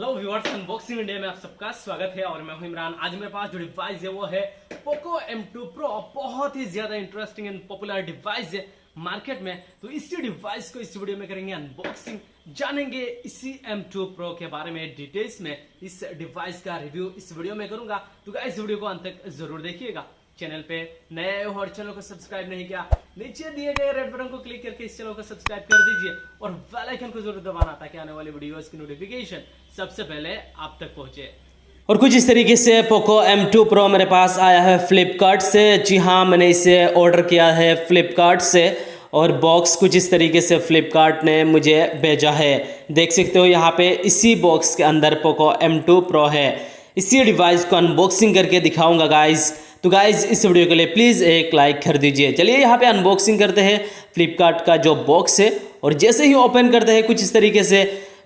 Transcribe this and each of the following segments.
Hello viewers, unboxing India में आप सबका स्वागत है और मैं हूं इमरान। आज मेरे पास जो डिवाइस है वो है Poco M2 Pro। बहुत ही ज्यादा इंटरेस्टिंग एंड पॉपुलर डिवाइस है मार्केट में। तो इसी डिवाइस को इस वीडियो में करेंगे अनबॉक्सिंग, जानेंगे इसी M2 Pro के बारे में डिटेल्स में। इस डिवाइस का रिव्यू इस वीडियो में करूंगा, तो इस वीडियो को अंत तक जरूर देखिएगा। चैनल पे नए हो और चैनल को सब्सक्राइब नहीं किया, नीचे दिए गए रेड बटन को क्लिक करके इस चैनल को सब्सक्राइब कर दीजिए और बेल आइकन को जरूर दबाना ताकि आने वाली वीडियोस की नोटिफिकेशन सबसे पहले आप तक पहुंचे। और कुछ इस तरीके से Poco M2 Pro मेरे पास आया है फ्लिपकार्ट से। जी हाँ, मैंने इसे ऑर्डर किया है फ्लिपकार्ट से और बॉक्स कुछ इस तरीके से फ्लिपकार्ट ने मुझे भेजा है। देख सकते हो यहाँ पे इसी बॉक्स के अंदर Poco M2 Pro है। इसी डिवाइस को अनबॉक्सिंग करके दिखाऊंगा गाइज। तो गाइज इस वीडियो के लिए प्लीज़ एक लाइक कर दीजिए। चलिए यहाँ पे अनबॉक्सिंग करते हैं फ्लिपकार्ट का जो बॉक्स है और जैसे ही ओपन करते हैं कुछ इस तरीके से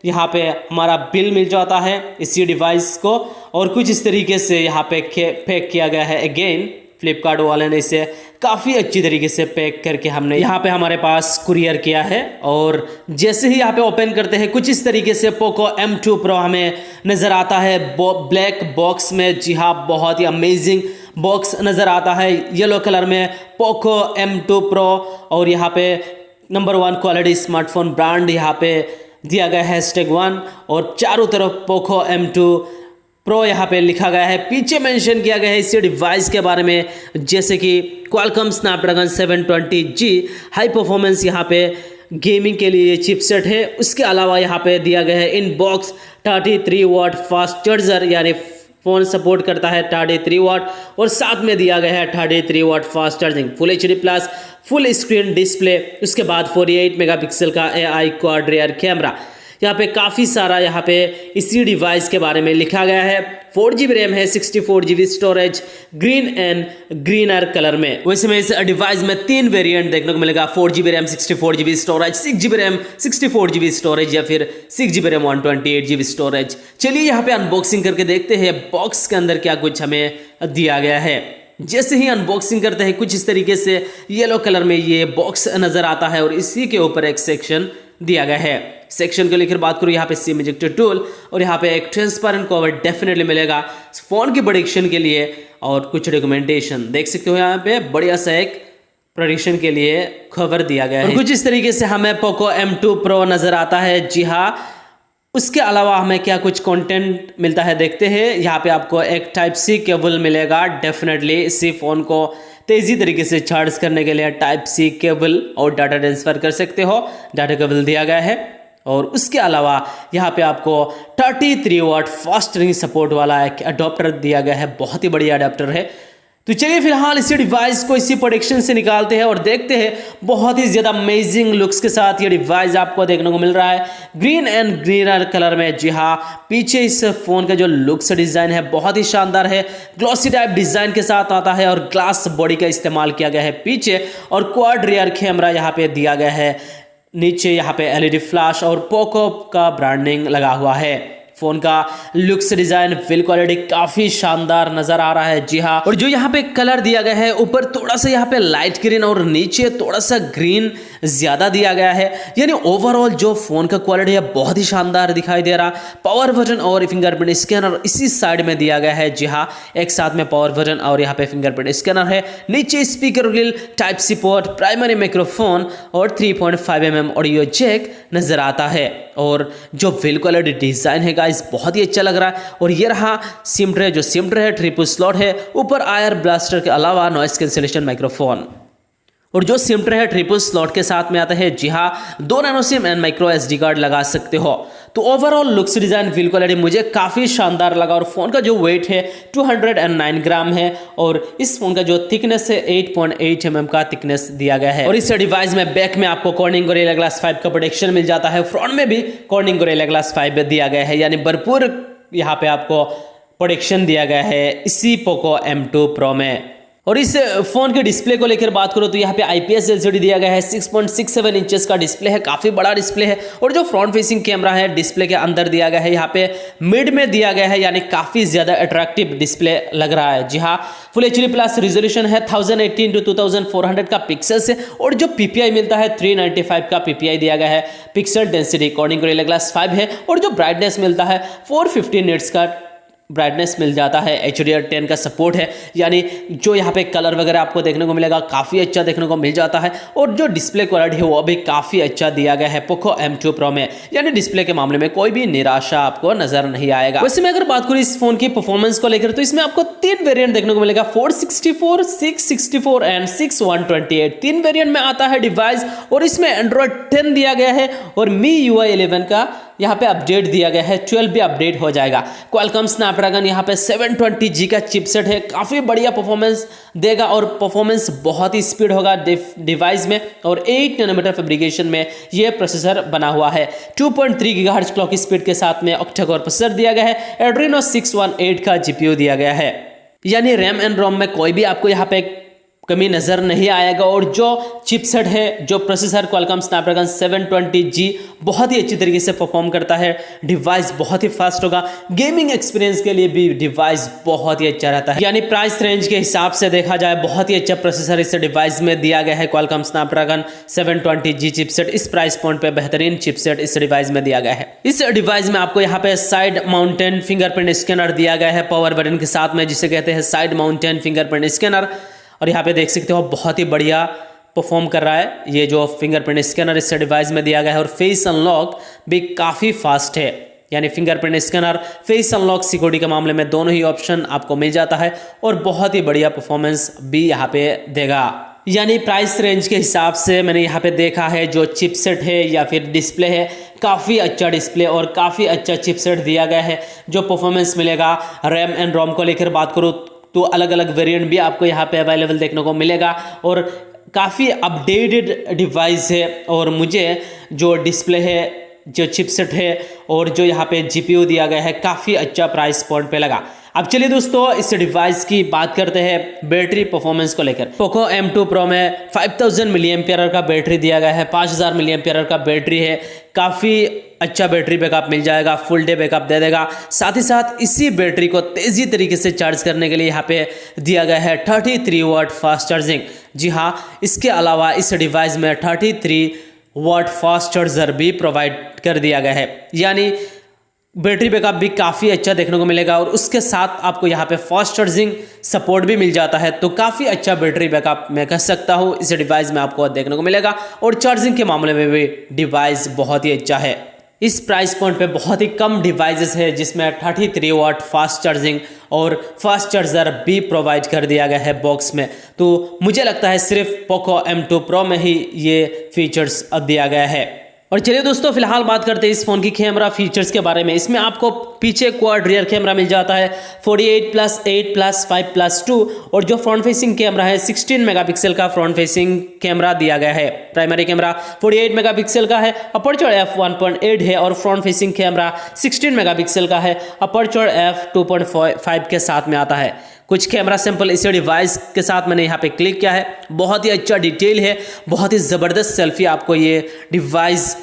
यहाँ पे हमारा बिल मिल जाता है इसी डिवाइस को और कुछ इस तरीके से यहाँ पे पैक किया गया है। अगेन फ्लिपकार्ट वाले ने इसे काफ़ी अच्छी तरीके से पैक करके हमने यहाँ पे हमारे पास कुरियर किया है। और जैसे ही यहाँ पे ओपन करते हैं कुछ इस तरीके से Poco M2 Pro हमें नज़र आता है ब्लैक बॉक्स में। जी हाँ, बहुत ही अमेजिंग बॉक्स नज़र आता है येलो कलर में Poco M2 Pro। और यहाँ पे नंबर 1 क्वालिटी स्मार्टफोन ब्रांड यहाँ पे दिया गया है #1 और चारों तरफ Poco M2 Pro यहाँ पे लिखा गया है। पीछे मेंशन किया गया है इसी डिवाइस के बारे में, जैसे कि Qualcomm Snapdragon 720G high performance यहाँ पे गेमिंग के लिए चिपसेट है। उसके अलावा यहाँ पे दिया गया है in box 33 watt fast charger, यानी फ़ोन सपोर्ट करता है 33 वाट और साथ में दिया गया है 33 watt fast charging, full HD plus full screen display. उसके बाद 48 मेगापिक्सल का AI क्वाड रियर कैमरा। यहाँ पे काफ़ी सारा यहाँ पे इसी डिवाइस के बारे में लिखा गया है। 4GB रैम है, 64GB storage, green and greener colour में। वैसे में इस डिवाइस में 3 वेरिएंट देखने को मिलेगा, 4GB RAM 64GB storage, 6GB RAM 64GB storage या फिर 6GB रैम 128GB स्टोरेज। चलिए यहाँ पे अनबॉक्सिंग करके देखते हैं बॉक्स के अंदर क्या कुछ हमें दिया गया है। जैसे ही अनबॉक्सिंग करते हैं कुछ इस तरीके से येलो कलर में ये बॉक्स नज़र आता है और इसी के ऊपर एक सेक्शन दिया गया है। सेक्शन को लेकर बात करूँ, यहाँ पे सिम इजेक्टर टूल और यहाँ पे एक ट्रांसपेरेंट कवर डेफिनेटली मिलेगा फ़ोन की प्रोटेक्शन के लिए और कुछ डॉक्यूमेंटेशन देख सकते हो। यहाँ पे बढ़िया सा एक प्रोटेक्शन के लिए कवर दिया गया है। कुछ इस तरीके से हमें Poco M2 Pro नज़र आता है। जी हाँ, उसके अलावा हमें क्या कुछ कंटेंट मिलता है देखते हैं। यहाँ पे आपको एक Type-C केबल मिलेगा। डेफिनेटली इसी फ़ोन को तेज़ी तरीके से चार्ज करने के लिए Type-C केबल और डाटा ट्रांसफ़र कर सकते हो, डाटा केबल दिया गया है। और उसके अलावा यहाँ पे आपको 33 वाट फास्ट चार्जिंग सपोर्ट वाला एक अडोप्टर दिया गया है। बहुत ही बढ़िया अडोप्टर है। तो चलिए फिलहाल इसी डिवाइस को इसी प्रोडक्शन से निकालते हैं और देखते हैं। बहुत ही ज़्यादा अमेजिंग लुक्स के साथ ये डिवाइस आपको देखने को मिल रहा है ग्रीन एंड ग्रीनर कलर में। जी हाँ, पीछे इस फ़ोन का जो लुक्स डिज़ाइन है बहुत ही शानदार है, ग्लॉसी टाइप डिज़ाइन के साथ आता है और ग्लास बॉडी का इस्तेमाल किया गया है पीछे और क्वाड रियर कैमरा यहाँ पे दिया गया है। नीचे यहाँ पे LED फ्लैश और Poco का ब्रांडिंग लगा हुआ है। फ़ोन का लुक्स डिज़ाइन बिल्ड क्वालिटी काफ़ी शानदार नज़र आ रहा है। जी हाँ, और जो यहाँ पे कलर दिया गया है, ऊपर थोड़ा सा यहाँ पे लाइट ग्रीन और नीचे थोड़ा सा ग्रीन ज़्यादा दिया गया है। यानी ओवरऑल जो फ़ोन का क्वालिटी है बहुत ही शानदार दिखाई दे रहा। पावर बटन और फिंगरप्रिंट स्कैनर इसी साइड में दिया गया है। जी हाँ, एक साथ में पावर बटन और यहाँ पे फिंगरप्रिंट स्कैनर है। नीचे speaker grill, Type-C port, primary microphone और 3.5mm ऑडियो जैक नज़र आता है। और जो बिल्ड क्वालिटी डिज़ाइन है गाइस बहुत ही अच्छा लग रहा है। और ये रहा सिम ट्रे, जो सिम ट्रे है ट्रिपल स्लॉट है, ऊपर आयर ब्लास्टर के अलावा नॉइस कैंसिलेशन माइक्रोफोन और जो सिम ट्रे है ट्रिपल स्लॉट के साथ में आता है। जी हाँ, 2 nano SIM and micro SD card लगा सकते हो। तो overall looks design build quality मुझे काफ़ी शानदार लगा और फ़ोन का जो वेट है 209 ग्राम है और इस फ़ोन का जो थिकनेस है 8.8 का थिकनेस दिया गया है। और इस डिवाइस में बैक में आपको कॉर्निंग गोरिल्ला ग्लास 5 का प्रोटेक्शन मिल जाता है। फ्रंट में भी कॉर्निंग गोरिल्ला ग्लास 5 दिया गया है, यानी भरपूर यहाँ पे आपको प्रोटेक्शन दिया गया है इसी Poco M2 Pro में। और इस फोन के डिस्प्ले को लेकर बात करो तो यहाँ पे IPS LCD दिया गया है, 6.67 इंचेस का डिस्प्ले है, काफ़ी बड़ा डिस्प्ले है। और जो फ्रंट फेसिंग कैमरा है डिस्प्ले के अंदर दिया गया है, यहाँ पे मिड में दिया गया है, यानी काफ़ी ज़्यादा अट्रैक्टिव डिस्प्ले लग रहा है। जी हाँ, फुल HD प्लस रिजोल्यूशन है, 1080x2400 का पिक्सल्स है। और जो PPI मिलता है 395 का PPI दिया गया है, pixel density according to glass 5 है। और जो ब्राइटनेस मिलता है 450 निट्स का ब्राइटनेस मिल जाता है, HDR10 का सपोर्ट है, यानी जो यहाँ पे कलर वगैरह आपको देखने को मिलेगा काफ़ी अच्छा देखने को मिल जाता है। और जो डिस्प्ले क्वालिटी है वो भी काफ़ी अच्छा दिया गया है Poco M2 Pro में, यानी डिस्प्ले के मामले में कोई भी निराशा आपको नजर नहीं आएगा। वैसे मैं अगर बात करूँ इस फोन की परफॉर्मेंस को लेकर तो इसमें आपको 3 वेरिएंट देखने को मिलेगा, 464, 664 एंड 6128। 3 वेरिएंट में आता है डिवाइस। और इसमें Android 10 दिया गया है और MIUI 11 का यहाँ पे अपडेट दिया गया है, 12 भी अपडेट हो जाएगा। क्वालकॉम स्नैपड्रैगन यहाँ पे 720G का चिपसेट है, काफ़ी बढ़िया परफॉर्मेंस देगा और परफॉर्मेंस बहुत ही स्पीड होगा डिवाइस में। और 8 नैनोमीटर फैब्रिकेशन में ये प्रोसेसर बना हुआ है। 2.3 गीगाहर्ट्ज क्लॉक स्पीड के साथ में ऑक्टा-कोर प्रोसेसर दिया गया है। एड्रीनो 618 का GPU दिया गया है, यानी रैम एंड रोम में कोई भी आपको यहाँ पे कमी नज़र नहीं आएगा। और जो चिपसेट है, जो प्रोसेसर क्वालकॉम स्नैपड्रैगन 720G बहुत ही अच्छी तरीके से परफॉर्म करता है। डिवाइस बहुत ही फास्ट होगा, गेमिंग एक्सपीरियंस के लिए भी डिवाइस बहुत ही अच्छा रहता है। यानी प्राइस रेंज के हिसाब से देखा जाए बहुत ही अच्छा प्रोसेसर इस डिवाइस में दिया गया है। क्वालकॉम स्नैपड्रैगन 720G चिपसेट इस प्राइस पॉइंट पे बेहतरीन चिपसेट इस डिवाइस में दिया गया है। इस डिवाइस में आपको यहाँ पे साइड माउंटेन फिंगरप्रिंट स्कैनर दिया गया है पावर बटन के साथ में, जिसे कहते हैं साइड माउंटेन फिंगरप्रिंट स्कैनर। और यहाँ पे देख सकते हो बहुत ही बढ़िया परफॉर्म कर रहा है ये जो फिंगरप्रिंट स्कैनर इस डिवाइस में दिया गया है। और फेस अनलॉक भी काफ़ी फास्ट है, यानी fingerprint scanner, face unlock, security के मामले में दोनों ही ऑप्शन आपको मिल जाता है। और बहुत ही बढ़िया परफॉर्मेंस भी यहाँ पे देगा। यानी प्राइस रेंज के हिसाब से मैंने यहाँ पे देखा है जो चिपसेट है या फिर डिस्प्ले है, काफ़ी अच्छा डिस्प्ले और काफ़ी अच्छा चिपसेट दिया गया है। जो परफॉर्मेंस मिलेगा रैम एंड रोम को लेकर बात करूँ तो अलग अलग वेरिएंट भी आपको यहाँ पे अवेलेबल देखने को मिलेगा। और काफ़ी अपडेटेड डिवाइस है। और मुझे जो डिस्प्ले है, जो चिपसेट है और जो यहाँ पे GPU दिया गया है काफ़ी अच्छा प्राइस पॉइंट पे लगा। अब चलिए दोस्तों इस डिवाइस की बात करते हैं बैटरी परफॉर्मेंस को लेकर। Poco M2 Pro में 5000 mAh का बैटरी दिया गया है, 5000 mAh का बैटरी है, काफ़ी अच्छा बैटरी बैकअप मिल जाएगा, फुल डे बैकअप दे देगा। साथ ही साथ इसी बैटरी को तेज़ी तरीके से चार्ज करने के लिए यहाँ पे दिया गया है 33 वाट फास्ट चार्जिंग। जी हाँ, इसके अलावा इस डिवाइस में 33 वाट फास्ट चार्जर भी प्रोवाइड कर दिया गया है, यानी बैटरी बैकअप भी काफ़ी अच्छा देखने को मिलेगा। और उसके साथ आपको यहाँ पे फास्ट चार्जिंग सपोर्ट भी मिल जाता है, तो काफ़ी अच्छा बैटरी बैकअप मैं कह सकता हूँ इस डिवाइस में आपको देखने को मिलेगा। और चार्जिंग के मामले में भी डिवाइस बहुत ही अच्छा है। इस प्राइस पॉइंट पे बहुत ही कम डिवाइसेस है जिसमें 33 वाट फास्ट चार्जिंग और फास्ट चार्जर भी प्रोवाइड कर दिया गया है बॉक्स में। तो मुझे लगता है सिर्फ Poco M2 Pro में ही ये फीचर्स दिया गया है। और चलिए दोस्तों फिलहाल बात करते हैं इस फोन की कैमरा फीचर्स के बारे में। इसमें आपको पीछे क्वाड रियर कैमरा मिल जाता है 48+8+5+2। और जो फ्रंट फेसिंग कैमरा है 16 मेगापिक्सल का फ्रंट फेसिंग कैमरा दिया गया है। प्राइमरी कैमरा 48 मेगापिक्सल का है, अपर्चर f1.8 है। और फ्रंट फेसिंग कैमरा 16 मेगापिक्सल का है, अपर्चर f2.5 के साथ में आता है। कुछ कैमरा सैंपल इस डिवाइस के साथ मैंने यहाँ पे क्लिक किया है, बहुत ही अच्छा डिटेल है, बहुत ही ज़बरदस्त सेल्फी आपको ये डिवाइस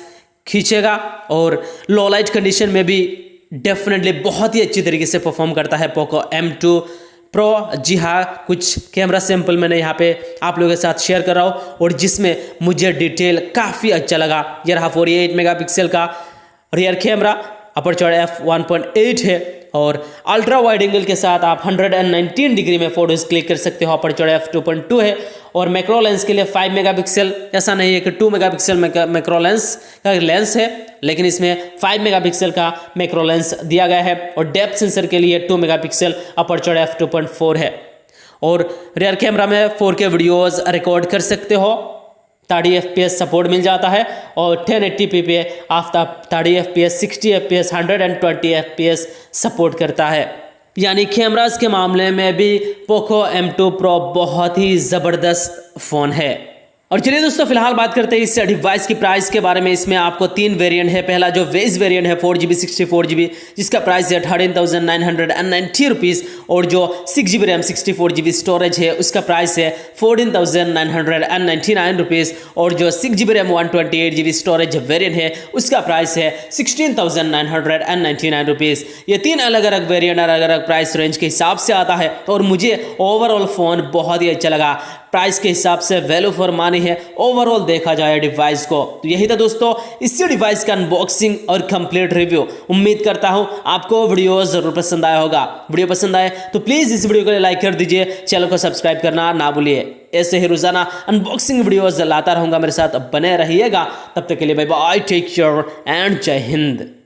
खींचेगा। और लो लाइट कंडीशन में भी डेफिनेटली बहुत ही अच्छी तरीके से परफॉर्म करता है Poco M2 Pro। जी हाँ, कुछ कैमरा सैंपल मैंने यहाँ पे आप लोगों के साथ शेयर कर रहा हूँ और जिसमें मुझे डिटेल काफ़ी अच्छा लगा। ये रहा 48 मेगापिक्सल का रियर कैमरा, अपर्चर f1.8 है। और अल्ट्रा वाइड एंगल के साथ आप 119 डिग्री में फोटोज क्लिक कर सकते हो, अपर्चर f2.2 है। और मैक्रो लेंस के लिए 5 मेगापिक्सल, ऐसा नहीं है कि 2 मेगापिक्सल मैक्रो लेंस का लेंस है, लेकिन इसमें 5 मेगापिक्सल का मैक्रो लेंस दिया गया है। और डेप्थ सेंसर के लिए 2 मेगापिक्सल, अपर्चर f2.4 है। और रियर कैमरा में 4K वीडियोज़ रिकॉर्ड कर सकते हो, 30 FPS सपोर्ट मिल जाता है। और 1080p after 30 FPS, 60 FPS, 120 FPS support करता है। यानी कैमरास के मामले में भी Poco M2 Pro बहुत ही ज़बरदस्त फ़ोन है। और चलिए दोस्तों फिलहाल बात करते हैं इस डिवाइस की प्राइस के बारे में। इसमें आपको 3 वेरिएंट है। पहला जो बेस वेरिएंट है 4GB 64GB जिसका प्राइस है 13,990 रुपीज़, और जो 6GB रैम 64GB स्टोरेज है उसका प्राइस है 14,999 रुपीज़, और जो 6GB RAM 128GB storage variant है उसका प्राइस है 16,999 रुपीज़। ये 3 अलग अलग वेरिएंट अलग अलग प्राइस रेंज के हिसाब से आता है, और मुझे ओवरऑल फ़ोन बहुत ही अच्छा लगा। प्राइस के हिसाब से वैल्यू फॉर मनी है ओवरऑल देखा जाए डिवाइस को। तो यही था दोस्तों इसी डिवाइस का अनबॉक्सिंग और कंप्लीट रिव्यू। उम्मीद करता हूं आपको वीडियो जरूर पसंद आया होगा। वीडियो पसंद आए तो प्लीज़ इस वीडियो को लाइक कर दीजिए, चैनल को सब्सक्राइब करना ना भूलिए। ऐसे ही रोजाना अनबॉक्सिंग वीडियोस लाता रहूँगा, मेरे साथ बने रहिएगा। तब तक के लिए bye bye, take care and जय हिंद।